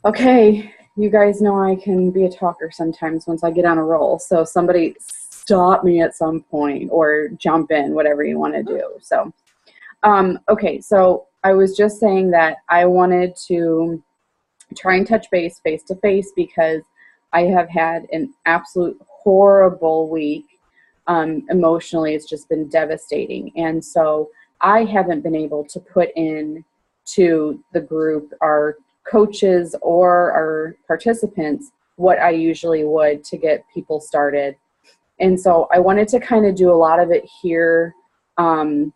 Okay, you guys know I can be a talker sometimes once I get on a roll. So somebody stop me at some point or jump in, whatever you want to do. So, okay, so I was just saying that I wanted to try and touch base face to face because I have had an absolute horrible week. Emotionally, it's just been devastating. And so I haven't been able to put in to the group, our coaches or our participants, what I usually would to get people started. And so I wanted to kind of do a lot of it here and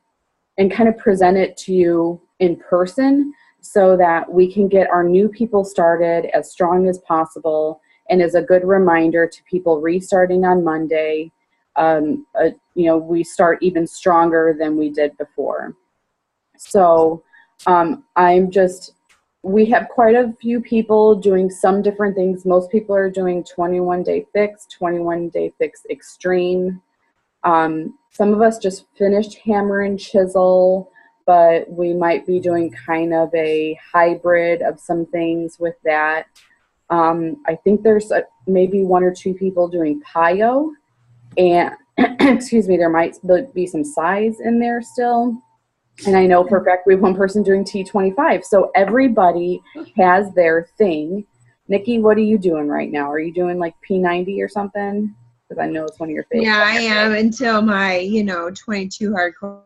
kind of present it to you in person so that we can get our new people started as strong as possible and as a good reminder to people restarting on Monday. We start even stronger than we did before. So we have quite a few people doing some different things. Most people are doing 21-day fix, 21-day fix extreme. Some of us just finished hammer and chisel, but we might be doing kind of a hybrid of some things with that. I think there's maybe one or two people doing PIO, and excuse me, there might be some size in there still. And I know for a fact we have one person doing T25. So everybody has their thing. Nikki, what are you doing right now? Are you doing like P90 or something? Because I know it's one of your favorites. Yeah, I am until my, 22 hardcore.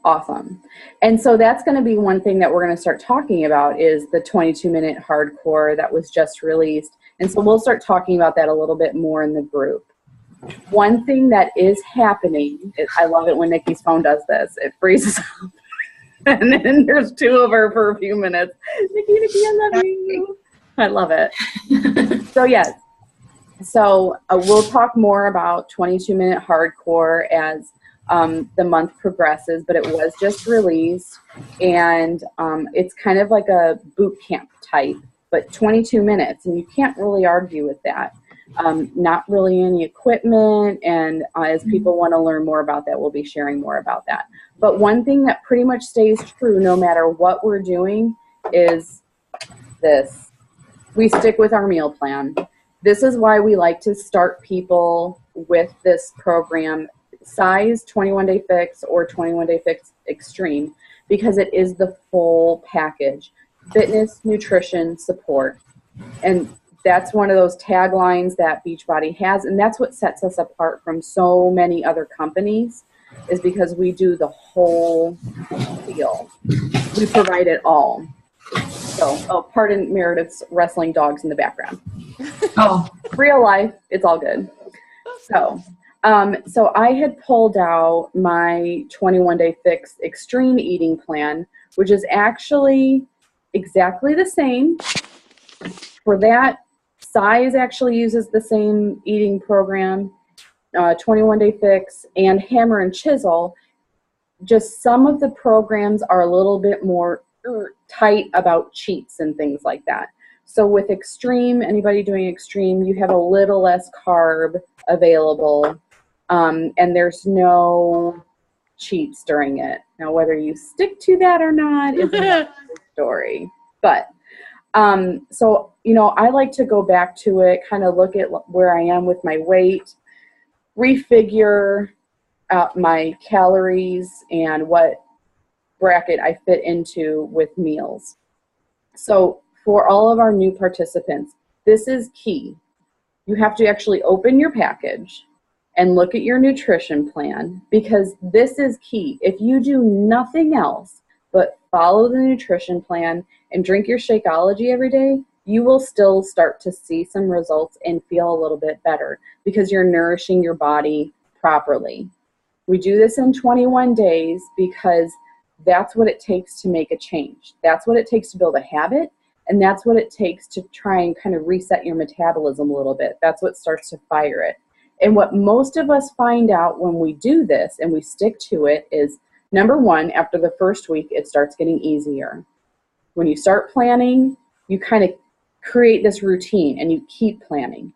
Awesome. And so that's going to be one thing that we're going to start talking about is the 22-minute hardcore that was just released. And so we'll start talking about that a little bit more in the group. One thing that is happening, I love it when Nikki's phone does this. It freezes up. And then there's two of her for a few minutes. Nikki, I love you. I love it. So, yes. So we'll talk more about 22-minute hardcore as the month progresses, but it was just released. And it's kind of like a boot camp type, but 22 minutes. And you can't really argue with that. Not really any equipment, and as people want to learn more about that, we'll be sharing more about that. But one thing that pretty much stays true no matter what we're doing is this. We stick with our meal plan. This is why we like to start people with this program, size 21-day fix or 21-day fix extreme, because it is the full package. Fitness, nutrition, support. And that's one of those taglines that Beachbody has, and that's what sets us apart from so many other companies, is because we do the whole deal. We provide it all. So, pardon Meredith's wrestling dogs in the background. Oh, real life, it's all good. So I had pulled out my 21-day fix extreme eating plan, which is actually exactly the same. For that, Size actually uses the same eating program, 21-day fix, and hammer and chisel. Just some of the programs are a little bit more tight about cheats and things like that. So with extreme, anybody doing extreme, you have a little less carb available, and there's no cheats during it. Now, whether you stick to that or not is another story. But so, I like to go back to it, kind of look at where I am with my weight, refigure out my calories and what bracket I fit into with meals. So for all of our new participants, this is key. You have to actually open your package and look at your nutrition plan, because this is key. If you do nothing else but follow the nutrition plan and drink your Shakeology every day, you will still start to see some results and feel a little bit better because you're nourishing your body properly. We do this in 21 days because that's what it takes to make a change. That's what it takes to build a habit, and that's what it takes to try and kind of reset your metabolism a little bit. That's what starts to fire it. And what most of us find out when we do this and we stick to it is, number one, after the first week, it starts getting easier. When you start planning, you kind of create this routine and you keep planning.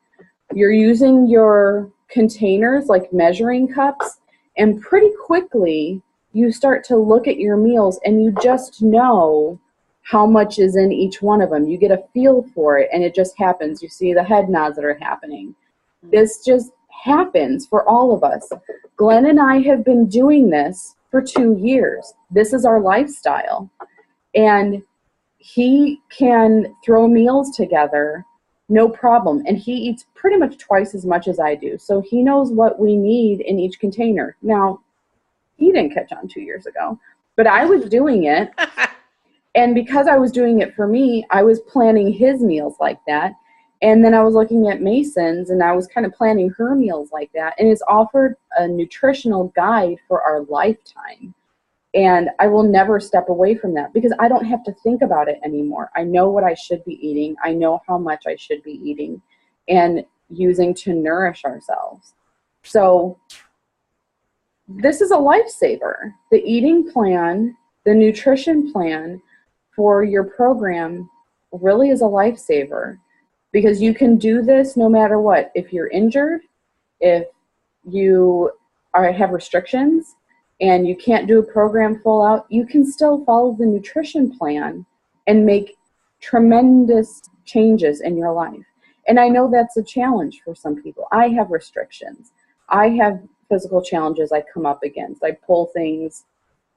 You're using your containers like measuring cups, and pretty quickly you start to look at your meals and you just know how much is in each one of them. You get a feel for it, and it just happens. You see the head nods that are happening. This just happens for all of us. Glenn and I have been doing this for 2 years. This is our lifestyle. And he can throw meals together, no problem. And he eats pretty much twice as much as I do. So he knows what we need in each container. Now, he didn't catch on 2 years ago, but I was doing it. And because I was doing it for me, I was planning his meals like that. And then I was looking at Mason's, and I was kind of planning her meals like that. And it's offered a nutritional guide for our lifetime. And I will never step away from that because I don't have to think about it anymore. I know what I should be eating. I know how much I should be eating and using to nourish ourselves. So this is a lifesaver. The eating plan, the nutrition plan for your program really is a lifesaver, because you can do this no matter what. If you're injured, if you have restrictions and you can't do a program full out, you can still follow the nutrition plan and make tremendous changes in your life. And I know that's a challenge for some people. I have restrictions. I have physical challenges I come up against. I pull things,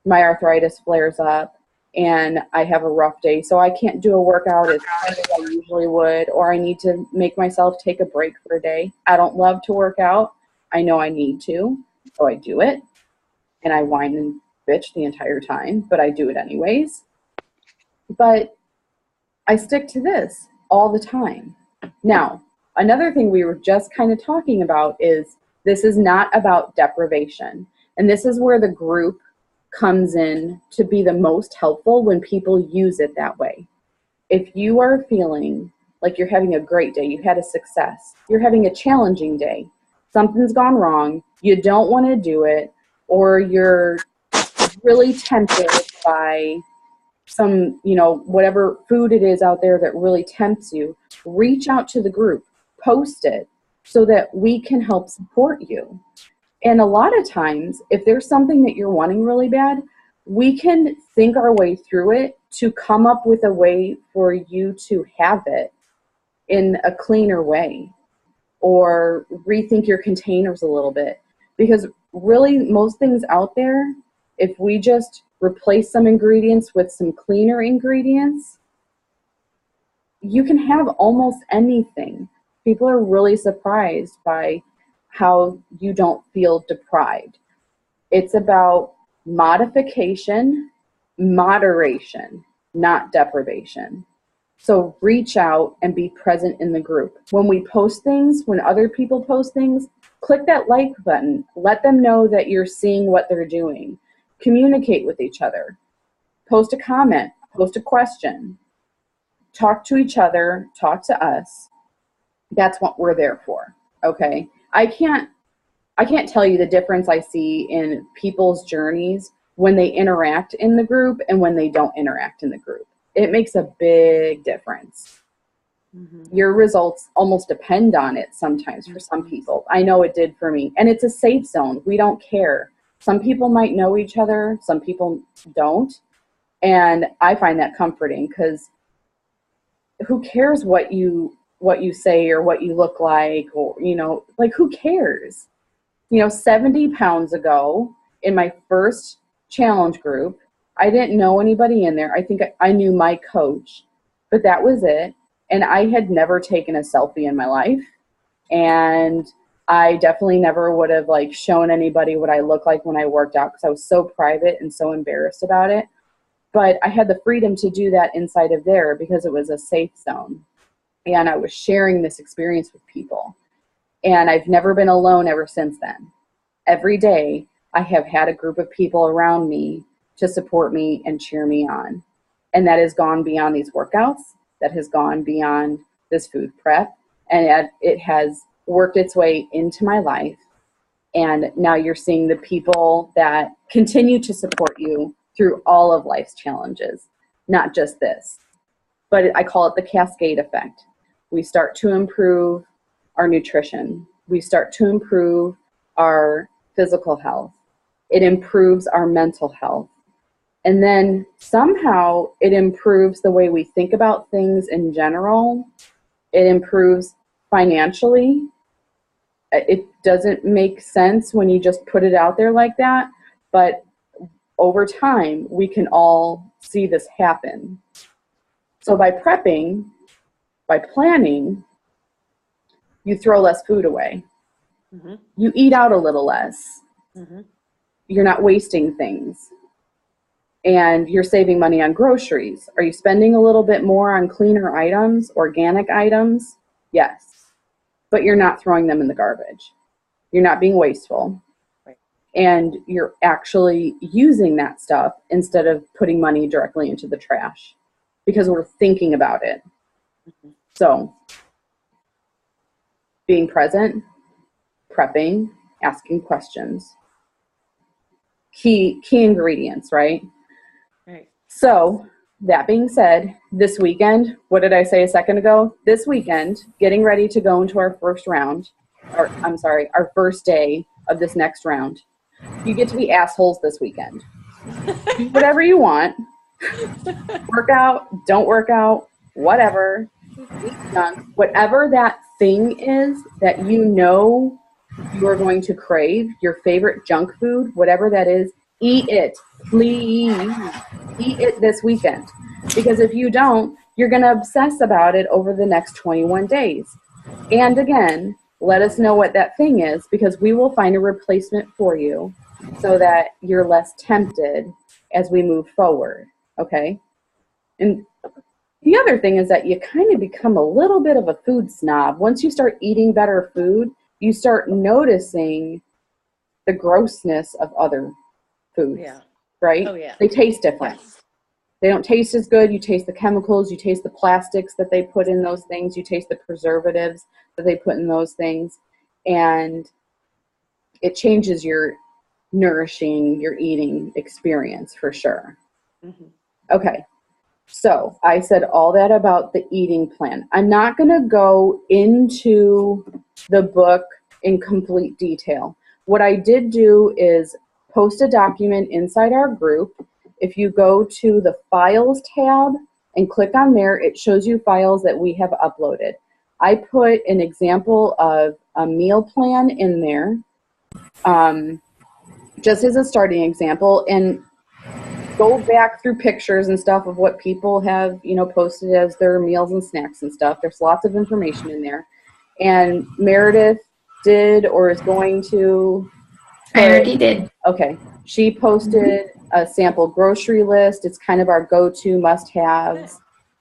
my arthritis flares up, and I have a rough day, so I can't do a workout as hard as I usually would, or I need to make myself take a break for a day. I don't love to work out. I know I need to, so I do it, and I whine and bitch the entire time, but I do it anyways. But I stick to this all the time. Now, another thing we were just kind of talking about is this is not about deprivation, and this is where the group comes in to be the most helpful when people use it that way. If you are feeling like you're having a great day, you had a success, you're having a challenging day, something's gone wrong, you don't want to do it, or you're really tempted by some, whatever food it is out there that really tempts you, reach out to the group, post it so that we can help support you. And a lot of times, if there's something that you're wanting really bad, we can think our way through it to come up with a way for you to have it in a cleaner way, or rethink your containers a little bit. Because really, most things out there, if we just replace some ingredients with some cleaner ingredients, you can have almost anything. People are really surprised by how you don't feel deprived. It's about modification, moderation, not deprivation. So reach out and be present in the group. When we post things, when other people post things, click that like button. Let them know that you're seeing what they're doing. Communicate with each other. Post a comment, post a question. Talk to each other, talk to us. That's what we're there for, okay? I can't tell you the difference I see in people's journeys when they interact in the group and when they don't interact in the group. It makes a big difference. Mm-hmm. Your results almost depend on it sometimes for some people. I know it did for me. And it's a safe zone. We don't care. Some people might know each other. Some people don't. And I find that comforting, because who cares what you say or what you look like, or, who cares? 70 pounds ago in my first challenge group, I didn't know anybody in there. I think I knew my coach, but that was it. And I had never taken a selfie in my life. And I definitely never would have shown anybody what I look like when I worked out, because I was so private and so embarrassed about it. But I had the freedom to do that inside of there because it was a safe zone. And I was sharing this experience with people. And I've never been alone ever since then. Every day, I have had a group of people around me to support me and cheer me on. And that has gone beyond these workouts. That has gone beyond this food prep. And it has worked its way into my life. And now you're seeing the people that continue to support you through all of life's challenges, not just this. But I call it the cascade effect. We start to improve our nutrition. We start to improve our physical health. It improves our mental health. And then somehow it improves the way we think about things in general. It improves financially. It doesn't make sense when you just put it out there like that, but over time, we can all see this happen. So by prepping, by planning, you throw less food away. Mm-hmm. You eat out a little less. Mm-hmm. You're not wasting things. And you're saving money on groceries. Are you spending a little bit more on cleaner items, organic items? Yes. But you're not throwing them in the garbage. You're not being wasteful. Right. And you're actually using that stuff instead of putting money directly into the trash because we're thinking about it. Mm-hmm. So being present, prepping, asking questions. Key ingredients, right? Right. So that being said, this weekend, what did I say a second ago? This weekend, getting ready to go into our first round, or I'm sorry, our first day of this next round. You get to be assholes this weekend. Do whatever you want. Work out, don't work out, whatever. Eat junk. Whatever that thing is that you know you are going to crave, your favorite junk food, whatever that is, eat it. Please eat it this weekend. Because if you don't, you're going to obsess about it over the next 21 days. And again, let us know what that thing is because we will find a replacement for you so that you're less tempted as we move forward. Okay? And the other thing is that you kind of become a little bit of a food snob. Once you start eating better food, you start noticing the grossness of other foods, Yeah. right? Oh, yeah. They taste different. Yes. They don't taste as good. You taste the chemicals. You taste the plastics that they put in those things. You taste the preservatives that they put in those things. And it changes your nourishing, your eating experience for sure. Mm-hmm. Okay. So I said all that about the eating plan. I'm not going to go into the book in complete detail. What I did do is post a document inside our group. If you go to the Files tab and click on there, it shows you files that we have uploaded. I put an example of a meal plan in there, just as a starting example, and go back through pictures and stuff of what people have, posted as their meals and snacks and stuff. There's lots of information in there. And Meredith did or is going to. I already did. Okay. She posted a sample grocery list. It's kind of our go-to must-haves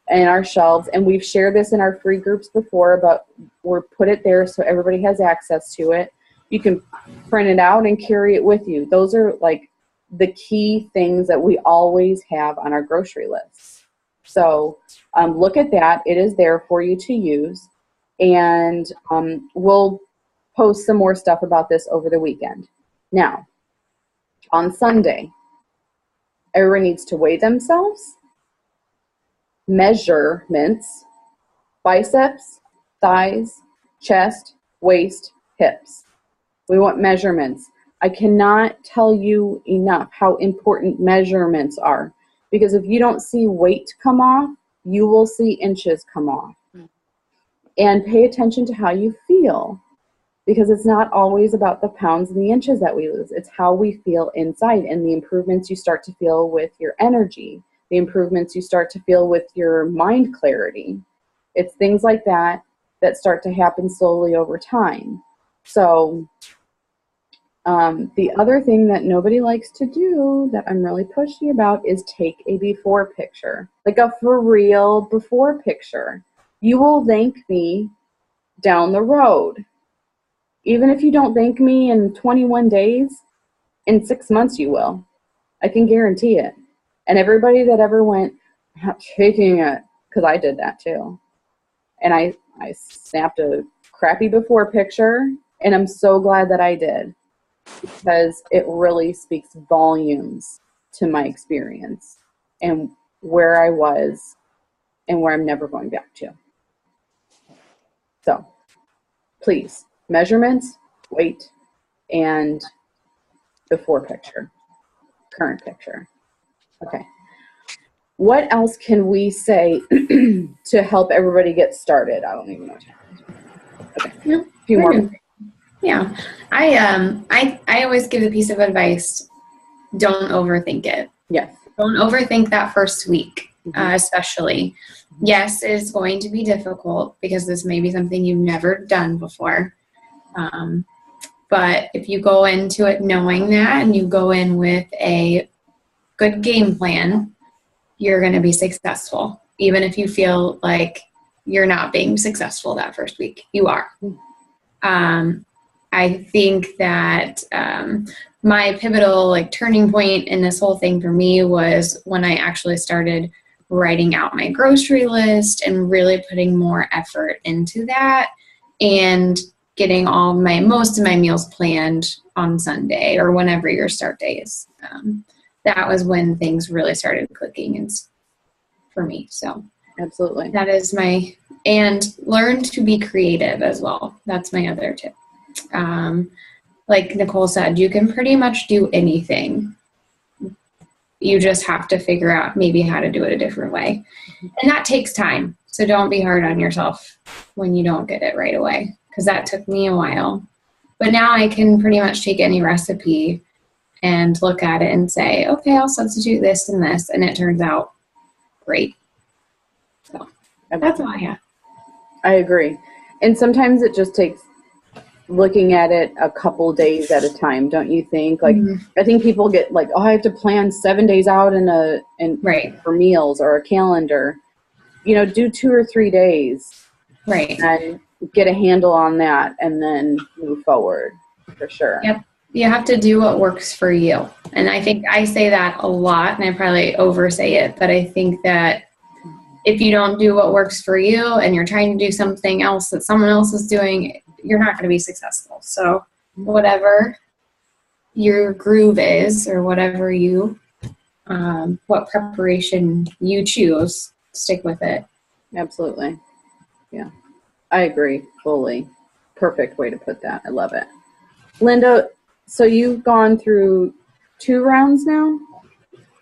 and our shelves. And we've shared this in our free groups before, but we're put it there so everybody has access to it. You can print it out and carry it with you. Those are like the key things that we always have on our grocery list. So look at that. It is there for you to use. And we'll post some more stuff about this over the weekend. Now, on Sunday, everyone needs to weigh themselves, measurements, biceps, thighs, chest, waist, hips. We want measurements. I cannot tell you enough how important measurements are, because if you don't see weight come off, you will see inches come off. And pay attention to how you feel, because it's not always about the pounds and the inches that we lose. It's how we feel inside and the improvements you start to feel with your energy, the improvements you start to feel with your mind clarity. It's things like that that start to happen slowly over time. So the other thing that nobody likes to do that I'm really pushy about is take a before picture, like a for real before picture. You will thank me down the road. Even if you don't thank me in 21 days, in 6 months you will. I can guarantee it. And everybody that ever went, I'm not taking it, because I did that too. And I snapped a crappy before picture, and I'm so glad that I did, because it really speaks volumes to my experience and where I was and where I'm never going back to. So please, measurements, weight, and before picture, current picture. Okay. What else can we say to help everybody get started? I don't even know. Okay. No, A few more. Yeah. I always give the piece of advice, don't overthink it. Yes. Don't overthink that first week, especially. Yes, it's going to be difficult because this may be something you've never done before. But if you go into it knowing that and you go in with a good game plan, you're going to be successful. Even if you feel like you're not being successful that first week, you are. I think that my pivotal turning point in this whole thing for me was when I actually started writing out my grocery list and really putting more effort into that and getting most of my meals planned on Sunday or whenever your start day is. That was when things really started clicking for me. So absolutely. that is and learn to be creative as well. That's my other tip. Like Nicole said, you can pretty much do anything. You just have to figure out maybe how to do it a different way. And that takes time. So don't be hard on yourself when you don't get it right away, because that took me a while. But now I can pretty much take any recipe and look at it and say, okay, I'll substitute this and this, and it turns out great. So that's all I have. I agree. And sometimes it just takes looking at it a couple days at a time, don't you think? Like, I think people get like, oh, I have to plan 7 days out for meals or a calendar. Do 2 or 3 days. Right. And get a handle on that and then move forward for sure. Yep. You have to do what works for you. And I think I say that a lot, and I probably oversay it, but I think that if you don't do what works for you and you're trying to do something else that someone else is doing, you're not going to be successful. So whatever your groove is, or whatever what preparation you choose, stick with it. Absolutely. Yeah, I agree fully. Perfect way to put that. I love it. Linda, so you've gone through 2 rounds now?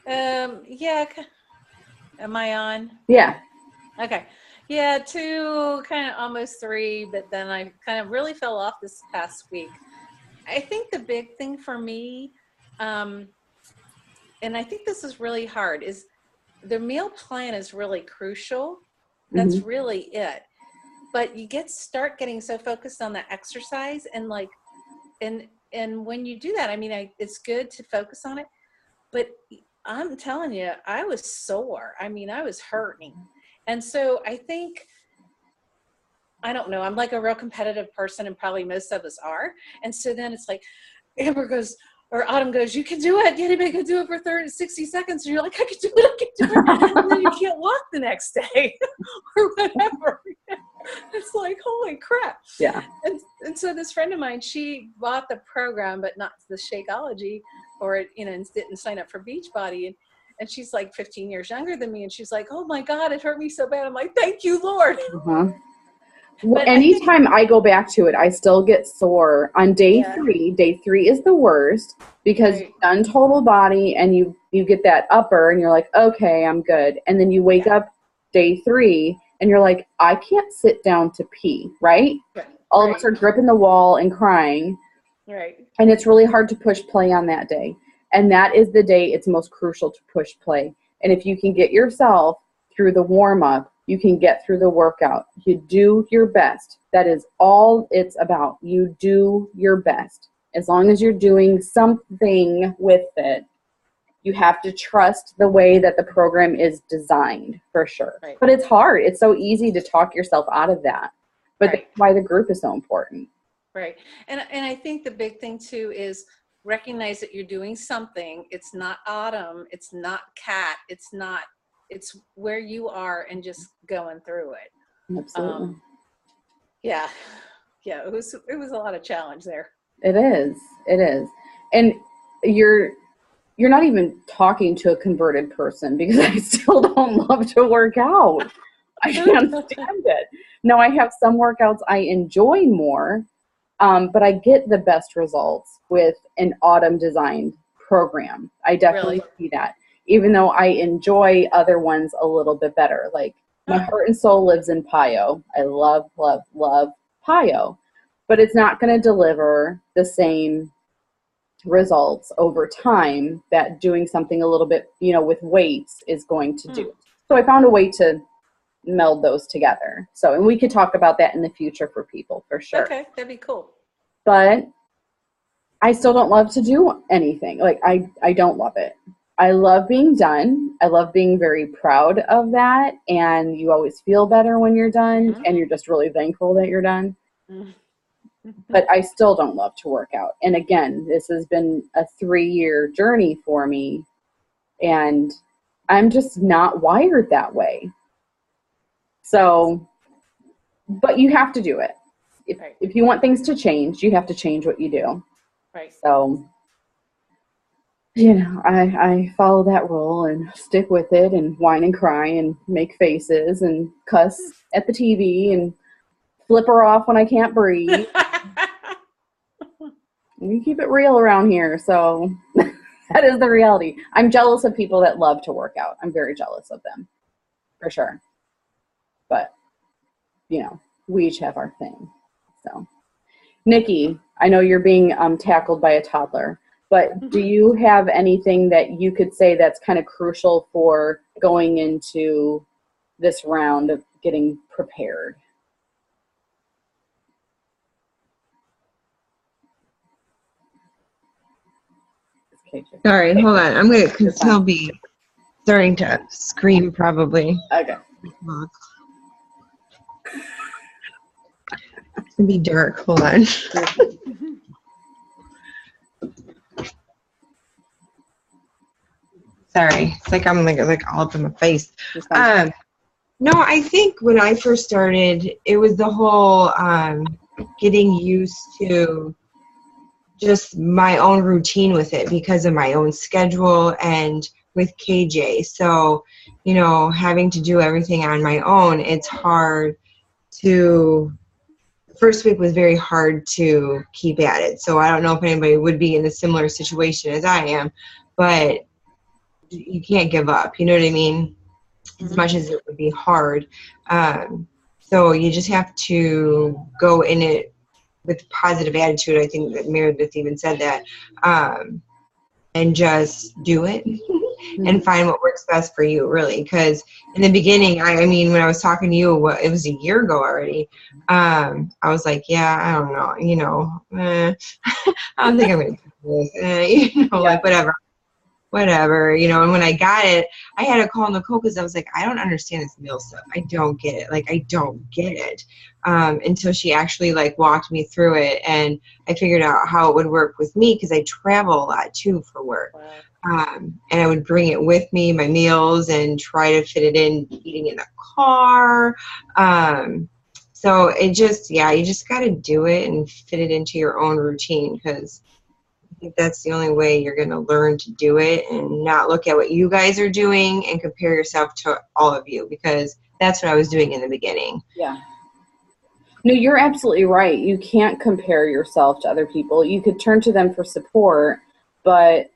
Yeah. Am I on? Yeah. Okay. Yeah, 2, kind of almost 3, but then I kind of really fell off this past week. I think the big thing for me, and I think this is really hard, is the meal plan is really crucial. That's really it. But you start getting so focused on the exercise and and when you do that, I mean, it's good to focus on it, but I'm telling you, I was sore. I mean, I was hurting. And so I think, I don't know, I'm like a real competitive person, and probably most of us are. And so then it's like, Autumn goes, you can do it. Anybody can do it for 60 seconds. And you're like, I can do it. And then you can't walk the next day or whatever. It's like, holy crap. Yeah. And so this friend of mine, she bought the program, but not the Shakeology, and didn't sign up for Beachbody. And she's like 15 years younger than me. And she's like, oh my God, it hurt me so bad. I'm like, thank you, Lord. Well, anytime I go back to it, I still get sore on day 3. Day 3 is the worst because you've done total body and you get that upper and you're like, okay, I'm good. And then you wake up day 3 and you're like, I can't sit down to pee, right? All of us are gripping the wall and crying. Right. And it's really hard to push play on that day. And that is the day it's most crucial to push play. And if you can get yourself through the warm-up, you can get through the workout. You do your best. That is all it's about. You do your best. As long as you're doing something with it, you have to trust the way that the program is designed, for sure. Right. But it's hard. It's so easy to talk yourself out of that. But that's why the group is so important. Right. And I think the big thing, too, is recognize that you're doing something. It's not Autumn. It's not Kat. It's where you are and just going through it. Absolutely. Yeah. It was a lot of challenge there. It is. And you're not even talking to a converted person, because I still don't love to work out. I can't stand it. No, I have some workouts I enjoy more, but I get the best results with an Autumn designed program. I definitely see that. even though I enjoy other ones a little bit better. Like my heart and soul lives in PiYo. I love, love, love PiYo, but it's not going to deliver the same results over time that doing something a little bit, with weights is going to do. So I found a way to meld those together. So, and we could talk about that in the future for people for sure. Okay, that'd be cool. But I still don't love to do anything. Like I don't love it. I love being done. I love being very proud of that. And you always feel better when you're done, and you're just really thankful that you're done. But I still don't love to work out. And again, this has been a 3-year journey for me, and I'm just not wired that way. So, but you have to do it. If you want things to change, you have to change what you do. Right. So, I follow that rule and stick with it and whine and cry and make faces and cuss at the TV and flip her off when I can't breathe. We keep it real around here, so that is the reality. I'm jealous of people that love to work out. I'm very jealous of them, for sure. But, we each have our thing. So, Nikki, I know you're being tackled by a toddler, but do you have anything that you could say that's kind of crucial for going into this round of getting prepared? Sorry, hold on. I'm going to, because he'll be starting to scream probably. Okay. It's going to be dark. Hold on. Sorry. It's like I'm like all up in my face. No, I think when I first started, it was the whole getting used to just my own routine with it because of my own schedule and with KJ. So, having to do everything on my own, it's hard to, first week was very hard to keep at it. So I don't know if anybody would be in a similar situation as I am, but you can't give up. You know what I mean? As much as it would be hard. So you just have to go in it with positive attitude. I think that Meredith even said that. And just do it and find what works best for you, really. Because in the beginning, I mean, when I was talking to you, it was a year ago already. I was like, yeah, I don't know, I don't think I'm going to do this, like whatever, and when I got it, I had to call Nicole because I was like, I don't understand this meal stuff. I don't get it. Like, I don't get it. Until she actually walked me through it, and I figured out how it would work with me because I travel a lot too for work. Wow. And I would bring it with me, my meals, and try to fit it in eating in the car. So it just, you just got to do it and fit it into your own routine, because I think that's the only way you're going to learn to do it and not look at what you guys are doing and compare yourself to all of you, because that's what I was doing in the beginning. Yeah. No, you're absolutely right. You can't compare yourself to other people. You could turn to them for support, but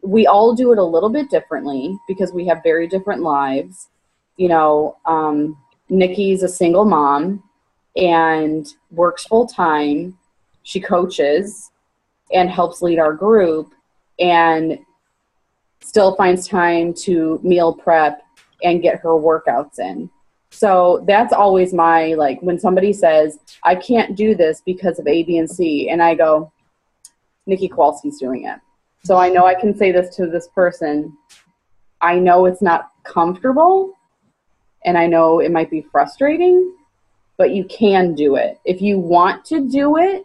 we all do it a little bit differently because we have very different lives. Nikki's a single mom and works full time. She coaches and helps lead our group, and still finds time to meal prep and get her workouts in. So that's always my, when somebody says, I can't do this because of A, B, and C, and I go, Nikki Kowalski's doing it. So I know I can say this to this person. I know it's not comfortable, and I know it might be frustrating, but you can do it. If you want to do it,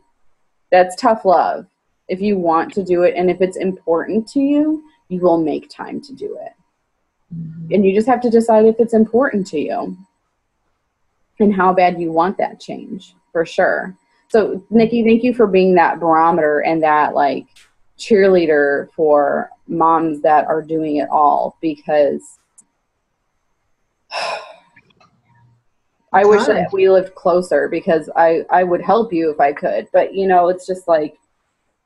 that's tough love. If you want to do it, and if it's important to you, you will make time to do it. Mm-hmm. And you just have to decide if it's important to you and how bad you want that change, for sure. So, Nikki, thank you for being that barometer and that, cheerleader for moms that are doing it all, because I wish that we lived closer, because I would help you if I could. But, it's just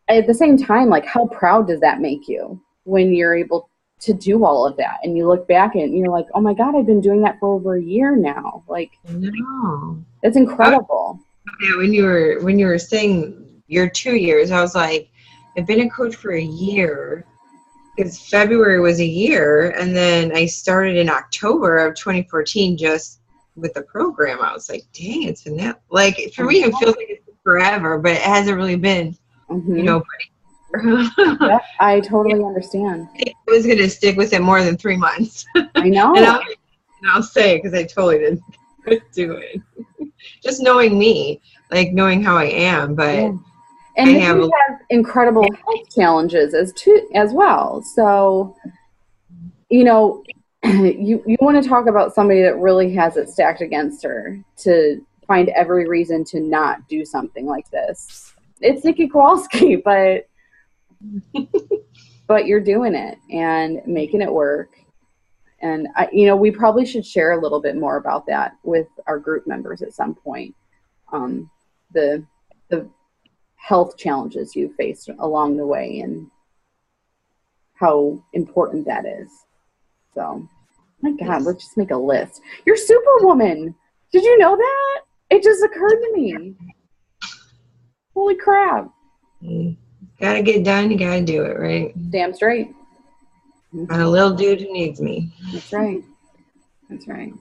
at the same time, how proud does that make you when you're able to do all of that. And you look back and you're like, oh my God, I've been doing that for over a year now. Like, No. it's incredible. Yeah, when you were saying your 2 years, I was like, I've been a coach for a year, because February was a year, and then I started in October of 2014 just with the program. I was like, dang, it's been that, like, for me it feels like it's forever, but it hasn't really been, you know. Yeah, I totally understand. I was going to stick with it more than 3 months. I know. and I'll say it because I totally didn't do it. Just knowing me, like knowing how I am, but yeah. And you have incredible health challenges as well. So, you know, you want to talk about somebody that really has it stacked against her to find every reason to not do something like this. It's Nikki Kowalski, but you're doing it and making it work. And we probably should share a little bit more about that with our group members at some point. The health challenges you faced along the way and how important that is. So, my God, let's just make a list. You're Superwoman. Did you know that? It just occurred to me. Holy crap. Gotta get done, you gotta do it, right? Damn straight. Got a little dude who needs me. That's right. That's right.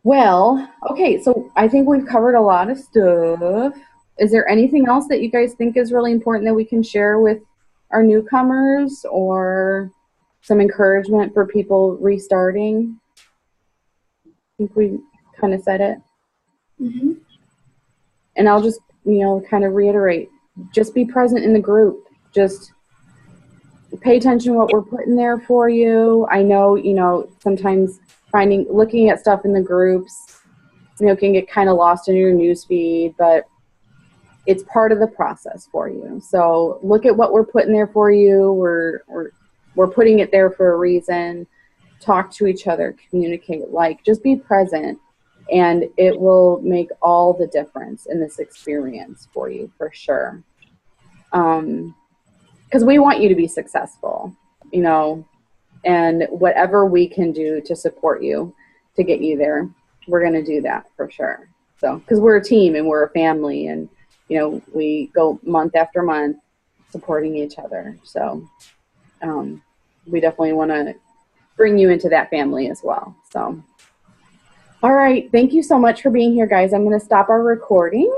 Well, okay, so I think we've covered a lot of stuff. Is there anything else that you guys think is really important that we can share with our newcomers, or some encouragement for people restarting? I think we kind of said it. Mm-hmm. And I'll just, kind of reiterate, just be present in the group. Just pay attention to what we're putting there for you. I know, sometimes looking at stuff in the groups, can get kind of lost in your newsfeed, but it's part of the process for you. So look at what we're putting there for you. We're putting it there for a reason. Talk to each other, communicate, just be present, and it will make all the difference in this experience for you, for sure. Because we want you to be successful, and whatever we can do to support you to get you there, we're going to do that for sure. So, because we're a team and we're a family, and we go month after month supporting each other. So we definitely want to bring you into that family as well. So, all right. Thank you so much for being here, guys. I'm going to stop our recording.